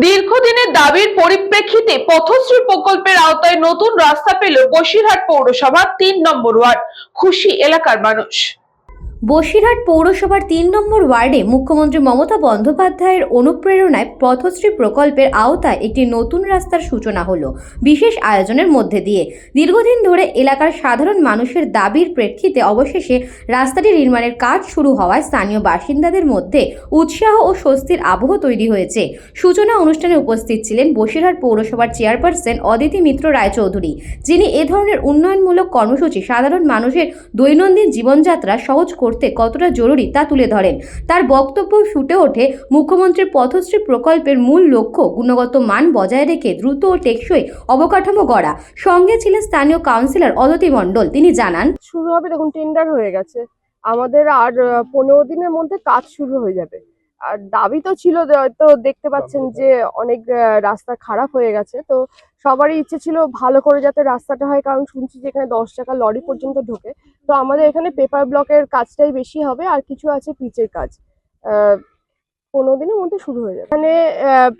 দীর্ঘদিনের দাবির পরিপ্রেক্ষিতে পথশ্রী প্রকল্পের আওতায় নতুন রাস্তা পেল বসিরহাট পৌরসভার ৩ নম্বর ওয়ার্ড। খুশি এলাকার মানুষ। বসিরহাট পৌরসভার ৩ নম্বর ওয়ার্ডে মুখ্যমন্ত্রী মমতা বন্দ্যোপাধ্যায়ের অনুপ্রেরণায় পথশ্রী প্রকল্পের আওতায় একটি নতুন রাস্তার সূচনা হলো বিশেষ আয়োজনের মধ্যে দিয়ে। দীর্ঘদিন ধরে এলাকার সাধারণ মানুষের দাবির প্রেক্ষিতে অবশেষে রাস্তাটি নির্মাণের কাজ শুরু হওয়ায় স্থানীয় বাসিন্দাদের মধ্যে উৎসাহ ও স্বস্তির আবহ তৈরি হয়েছে। সূচনা অনুষ্ঠানে উপস্থিত ছিলেন বসিরহাট পৌরসভার চেয়ারপারসন অদিতি মিত্র রায়চৌধুরী, যিনি এ ধরনের উন্নয়নমূলক কর্মসূচি সাধারণ মানুষের দৈনন্দিন জীবনযাত্রা সহজ করতে কতটা জরুরি তা তুলে ধরেন। তার বক্তব্য ফুটে ওঠে মুখ্যমন্ত্রীর পথশ্রী প্রকল্পের মূল লক্ষ্য গুণগত মান বজায় রেখে দ্রুত ও টেকসই অবকাঠামো গড়া। সঙ্গে ছিলেন স্থানীয় কাউন্সিলর অদিতি মণ্ডল। তিনি জানান, শুরু হবে, দেখুন টেন্ডার হয়ে গেছে, আমাদের আর 15 দিনের মধ্যে কাজ শুরু হয়ে যাবে। আর দাবি তো ছিল, তো দেখতে পাচ্ছেন যে অনেক রাস্তা খারাপ হয়ে গেছে, তো সবারই ইচ্ছে ছিল ভালো করে যাতে রাস্তাটা হয়, কারণ শুনছি যে এখানে 10 টাকা লরি পর্যন্ত ঢোকে। তো আমাদের এখানে পেপার ব্লকের কাজটাই বেশি হবে, আর কিছু আছে পিচের কাজ। 15 দিনের মধ্যে শুরু হয়ে যাবে। এখানে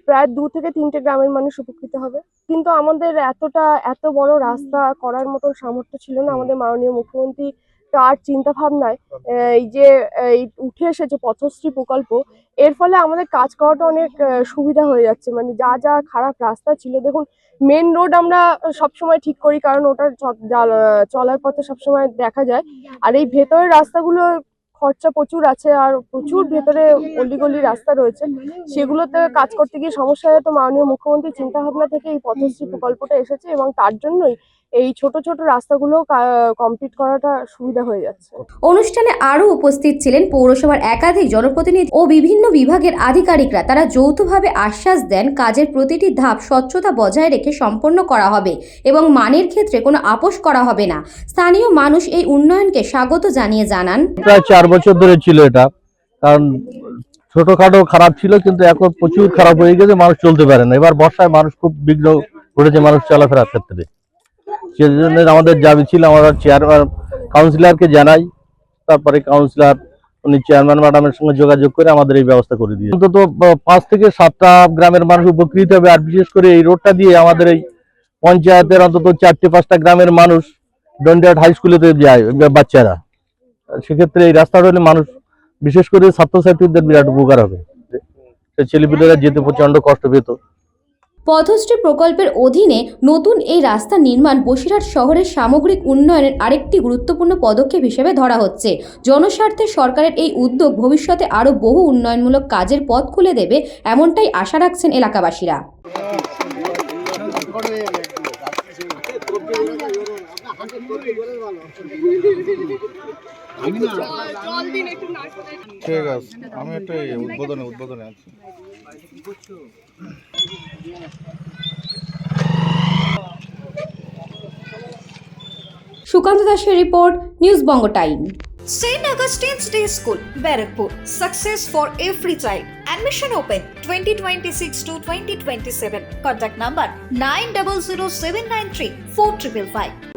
প্রায় 2 থেকে 3টে গ্রামের মানুষ উপকৃত হবে। কিন্তু আমাদের এত বড় রাস্তা করার মতো সামর্থ্য ছিল না। আমাদের মাননীয় মুখ্যমন্ত্রী তার চিন্তা ভাবনায় এই যে উঠে এসেছে পথশ্রী প্রকল্প, এর ফলে আমাদের কাজ করাটা অনেক সুবিধা হয়ে যাচ্ছে। মানে যা খারাপ রাস্তা ছিল, দেখুন মেন রোড আমরা সবসময় ঠিক করি, কারণ ওটা চলার পথে সবসময় দেখা যায়। আর এই ভেতরের রাস্তাগুলো খরচা প্রচুর আছে, আর প্রচুর ভেতরে অলিগলি রাস্তা রয়েছে, সেগুলোতে কাজ করতে গিয়ে সমস্যা হয়। তো মাননীয় মুখ্যমন্ত্রীর চিন্তা ভাবনা থেকে এই পথশ্রী প্রকল্পটা এসেছে, এবং তার জন্যই এই ছোট ছোট রাস্তাগুলো কমপ্লিট করাটা সুবিধা হয়ে যাচ্ছে। অনুষ্ঠানে আরও উপস্থিত ছিলেন পৌরসভার একাধিক জনপ্রতিনিধি ও বিভিন্ন বিভাগের আধিকারিকরা। তারা যৌথভাবে আশ্বাস দেন কাজের প্রতিটি ধাপ স্বচ্ছতা বজায় রেখে সম্পন্ন করা হবে এবং মানের ক্ষেত্রে কোনো আপোষ করা হবে না। স্থানীয় মানুষ এই উন্নয়নকে স্বাগত জানিয়ে জানান, প্রায় 4 বছর ধরে ছিল এটা, কারণ ছোটখাটো খারাপ ছিল, কিন্তু এখন প্রচুর খারাপ হয়ে গেছে, মানুষ চলতে পারে না। এবার বর্ষায় মানুষ খুব বিঘ্ন ঘটেছে মানুষ চলাফেরার ক্ষেত্রে। সেজন্য আমাদের দাবি ছিল, আমরা চেয়ারম্যান কাউন্সিলরকে জানাই, তারপরে কাউন্সিলর উনি চেয়ারম্যান ম্যাডামের সঙ্গে যোগাযোগ করে আমাদের এই ব্যবস্থা করে দিয়ে অন্তত 5 থেকে 7টা গ্রামের মানুষ উপকৃত হবে। আর বিশেষ করে এই রোডটা দিয়ে আমাদের এই পঞ্চায়েতের অন্তত 4-5টা গ্রামের মানুষ ডন্ডিয়াট হাই স্কুলেতে যায় বাচ্চারা। সেক্ষেত্রে এই রাস্তাটা হলে মানুষ, বিশেষ করে ছাত্রছাত্রীদের বিরাট উপকার হবে। ছেলেপিলেরা যেতে প্রচন্ড কষ্ট পেত। পথশ্রী প্রকল্পের অধীনে নতুন এই রাস্তা নির্মাণ বসিরহাট শহরের সামগ্রিক উন্নয়নের আরেকটি গুরুত্বপূর্ণ পদক্ষেপ হিসেবে ধরা হচ্ছে। জনস্বার্থে সরকারের এই উদ্যোগ ভবিষ্যতে আরও বহু উন্নয়নমূলক কাজের পথ খুলে দেবে, এমনটাই আশা রাখছেন এলাকাবাসীরা। ঠিক আছে, আমি একটা উদ্বোধনে আছি। সুকান্ত দাসের report, news Banga time. St. Augustine's Day School, Barakpur. Success for every child. Admission open 2026 to 2027. Contact number 900793 4555.